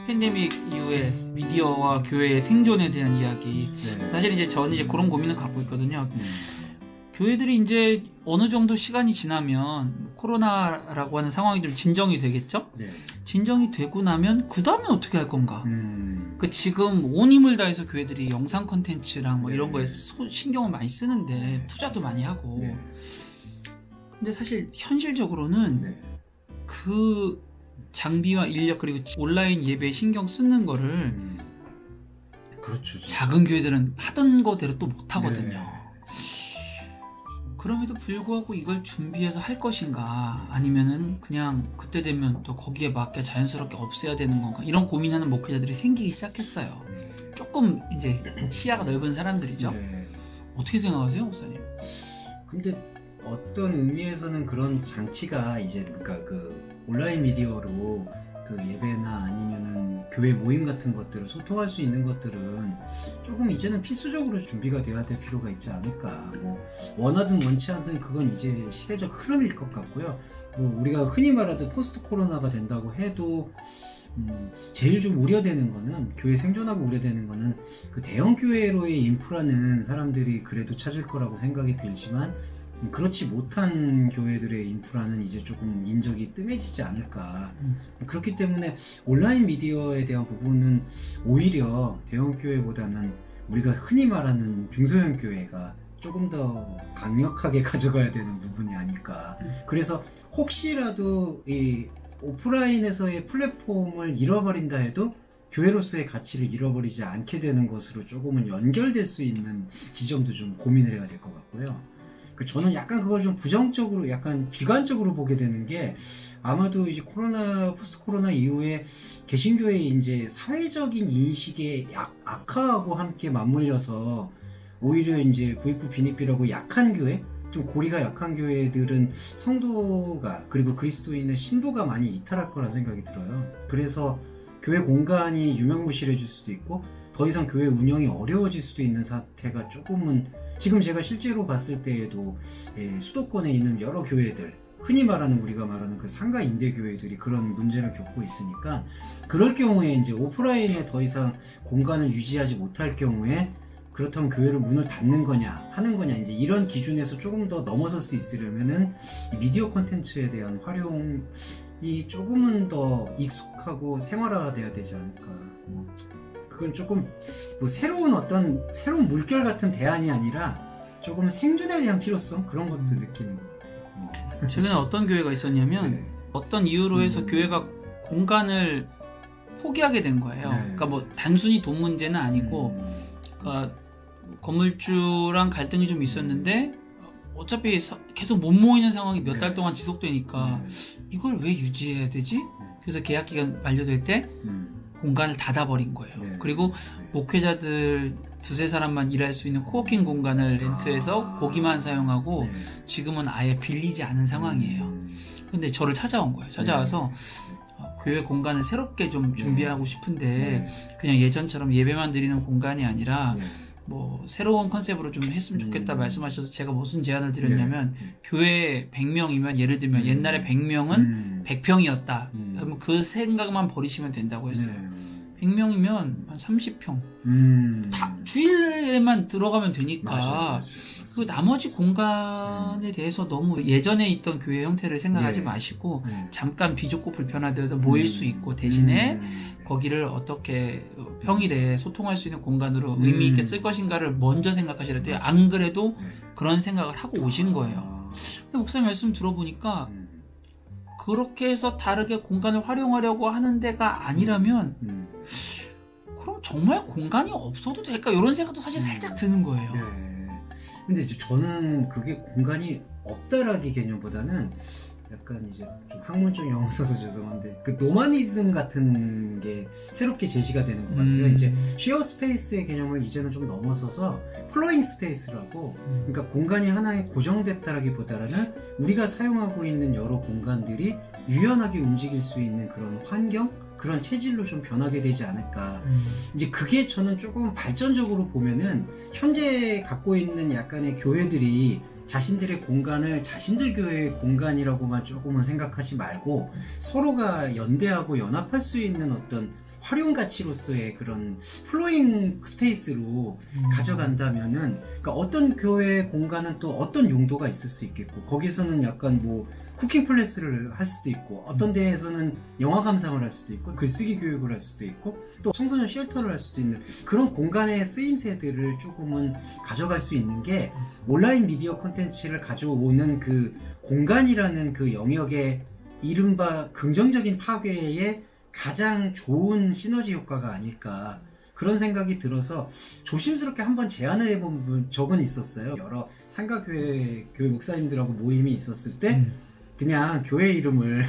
팬데믹 이후에 미디어와 교회의 생존에 대한 이야기. 네. 사실 이제 저는 이제 그런 고민을 갖고 있거든요. 교회들이 이제 어느 정도 시간이 지나면 코로나라고 하는 상황이 좀 진정이 되겠죠? 네. 진정이 되고 나면 그 다음에 어떻게 할 건가? 그 지금 온 힘을 다해서 교회들이 영상 컨텐츠랑 뭐 네. 이런 거에 신경을 많이 쓰는데 투자도 많이 하고. 네. 근데 사실 현실적으로는 네. 그 장비와 인력 그리고 온라인 예배에 신경 쓰는 거를 그렇죠. 작은 교회들은 하던 거대로 또 못 하거든요. 네. 그럼에도 불구하고 이걸 준비해서 할 것인가 아니면은 그냥 그때 되면 또 거기에 맞게 자연스럽게 없애야 되는 건가 이런 고민하는 목회자들이 생기기 시작했어요. 조금 이제 시야가 넓은 사람들이죠. 네. 어떻게 생각하세요, 목사님? 근데 어떤 의미에서는 그런 장치가 이제 그러니까 그 온라인 미디어로 그 예배나 아니면은 교회 모임 같은 것들을 소통할 수 있는 것들은 조금 이제는 필수적으로 준비가 돼야 될 필요가 있지 않을까. 뭐 원하든 원치 않든 그건 이제 시대적 흐름일 것 같고요. 뭐 우리가 흔히 말하듯 포스트 코로나가 된다고 해도 제일 좀 우려되는 거는 교회 생존하고 우려되는 거는 그 대형 교회로의 인프라는 사람들이 그래도 찾을 거라고 생각이 들지만 그렇지 못한 교회들의 인프라는 이제 조금 인적이 뜸해지지 않을까. 그렇기 때문에 온라인 미디어에 대한 부분은 오히려 대형 교회보다는 우리가 흔히 말하는 중소형 교회가 조금 더 강력하게 가져가야 되는 부분이 아닐까. 그래서 혹시라도 이 오프라인에서의 플랫폼을 잃어버린다 해도 교회로서의 가치를 잃어버리지 않게 되는 것으로 조금은 연결될 수 있는 지점도 좀 고민을 해야 될 것 같고요. 저는 약간 그걸 좀 부정적으로, 약간 비관적으로 보게 되는 게 아마도 이제 포스트 코로나 이후에 개신교회의 이제 사회적인 인식의 악화하고 함께 맞물려서 오히려 이제 부익부 빈익비라고 약한 교회, 좀 고리가 약한 교회들은 성도가 그리고 그리스도인의 신도가 많이 이탈할 거라 생각이 들어요. 그래서 교회 공간이 유명무실해질 수도 있고 더 이상 교회 운영이 어려워질 수도 있는 사태가 조금은 지금 제가 실제로 봤을 때에도 수도권에 있는 여러 교회들 흔히 말하는 우리가 말하는 그 상가 임대 교회들이 그런 문제를 겪고 있으니까 그럴 경우에 이제 오프라인에 더 이상 공간을 유지하지 못할 경우에 그렇다면 교회를 문을 닫는 거냐 하는 거냐 이제 이런 기준에서 조금 더 넘어설 수 있으려면은 미디어 콘텐츠에 대한 활용이 조금은 더 익숙하고 생활화돼야 되지 않을까. 그건 조금 뭐 새로운 물결 같은 대안이 아니라 조금 생존에 대한 필요성 그런 것도 느끼는 것 같아요. 최근에 어떤 교회가 있었냐면 네. 어떤 이유로 해서 교회가 공간을 포기하게 된 거예요. 네. 그러니까 뭐 단순히 돈 문제는 아니고 그러니까 건물주랑 갈등이 좀 있었는데 어차피 계속 못 모이는 상황이 몇 달 동안 지속되니까 이걸 왜 유지해야 되지? 그래서 계약 기간 만료될 때 공간을 닫아버린 거예요. 네. 그리고 목회자들 두세 사람만 일할 수 있는 코워킹 공간을 렌트해서 거기만 사용하고 지금은 아예 빌리지 않은 상황이에요. 근데 저를 찾아온 거예요. 찾아와서 교회 공간을 새롭게 좀 준비하고 싶은데 그냥 예전처럼 예배만 드리는 공간이 아니라 뭐 새로운 컨셉으로 좀 했으면 좋겠다 말씀하셔서 제가 무슨 제안을 드렸냐면 교회 100명이면 예를 들면 옛날에 100명은 100평이었다. 그러면 그 생각만 버리시면 된다고 했어요. 100명이면 한 30평. 다 주일에만 들어가면 되니까. 맞아요. 그 나머지 공간에 대해서 너무 예전에 있던 교회 형태를 생각하지 마시고 잠깐 비좁고 불편하더라도 모일 수 있고 대신에 거기를 어떻게 평일에 소통할 수 있는 공간으로 의미 있게 쓸 것인가를 먼저 생각하셔야 돼요. 안 그래도 그런 생각을 하고 오신 거예요. 근데 목사님 말씀 들어보니까 그렇게 해서 다르게 공간을 활용하려고 하는 데가 아니라면 그럼 정말 공간이 없어도 될까? 이런 생각도 사실 살짝 드는 거예요. 네. 근데 이제 저는 그게 공간이 없다라기 개념보다는 약간 이제 좀 학문적 용어 써서 죄송한데 그 노마니즘 같은 게 새롭게 제시가 되는 것 같아요. 이제 쉐어 스페이스의 개념을 이제는 좀 넘어서서 플로잉 스페이스라고 그러니까 공간이 하나에 고정됐다라기보다는 우리가 사용하고 있는 여러 공간들이 유연하게 움직일 수 있는 그런 환경 그런 체질로 좀 변하게 되지 않을까. 이제 그게 저는 조금 발전적으로 보면은 현재 갖고 있는 약간의 교회들이 자신들의 공간을 자신들 교회의 공간이라고만 조금은 생각하지 말고 서로가 연대하고 연합할 수 있는 어떤 활용 가치로서의 그런 플로잉 스페이스로 가져간다면은, 그러니까 어떤 교회 공간은 또 어떤 용도가 있을 수 있겠고, 거기서는 약간 뭐 쿠킹 클래스를 할 수도 있고, 어떤 데에서는 영화 감상을 할 수도 있고, 글쓰기 교육을 할 수도 있고, 또 청소년 쉘터를 할 수도 있는 그런 공간의 쓰임새들을 조금은 가져갈 수 있는 게 온라인 미디어 콘텐츠를 가져오는 그 공간이라는 그 영역의 이른바 긍정적인 파괴의 가장 좋은 시너지 효과가 아닐까, 그런 생각이 들어서 조심스럽게 한번 제안을 해본 적은 있었어요. 여러 상가교회 교회 목사님들하고 모임이 있었을 때 그냥 교회 이름을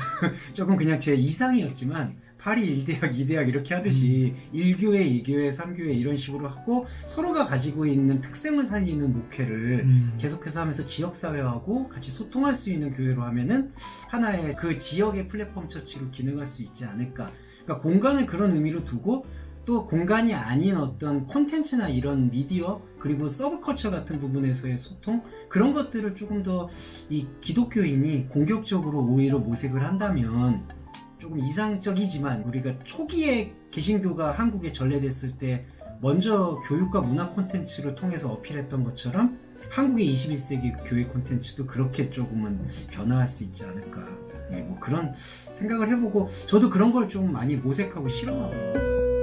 조금 그냥 제 이상이었지만 파리 1대학, 2대학 이렇게 하듯이 1교회, 2교회, 3교회 이런 식으로 하고 서로가 가지고 있는 특성을 살리는 목회를 계속해서 하면서 지역사회하고 같이 소통할 수 있는 교회로 하면은 하나의 그 지역의 플랫폼 처치로 기능할 수 있지 않을까. 그러니까 공간을 그런 의미로 두고 또 공간이 아닌 어떤 콘텐츠나 이런 미디어 그리고 서브컬처 같은 부분에서의 소통, 그런 것들을 조금 더 이 기독교인이 공격적으로 오히려 모색을 한다면 조금 이상적이지만, 우리가 초기에 개신교가 한국에 전래됐을 때 먼저 교육과 문화 콘텐츠를 통해서 어필했던 것처럼 한국의 21세기 교회 콘텐츠도 그렇게 조금은 변화할 수 있지 않을까. 뭐 그런 생각을 해보고 저도 그런 걸 좀 많이 모색하고 실험하고 있는 것 같습니다.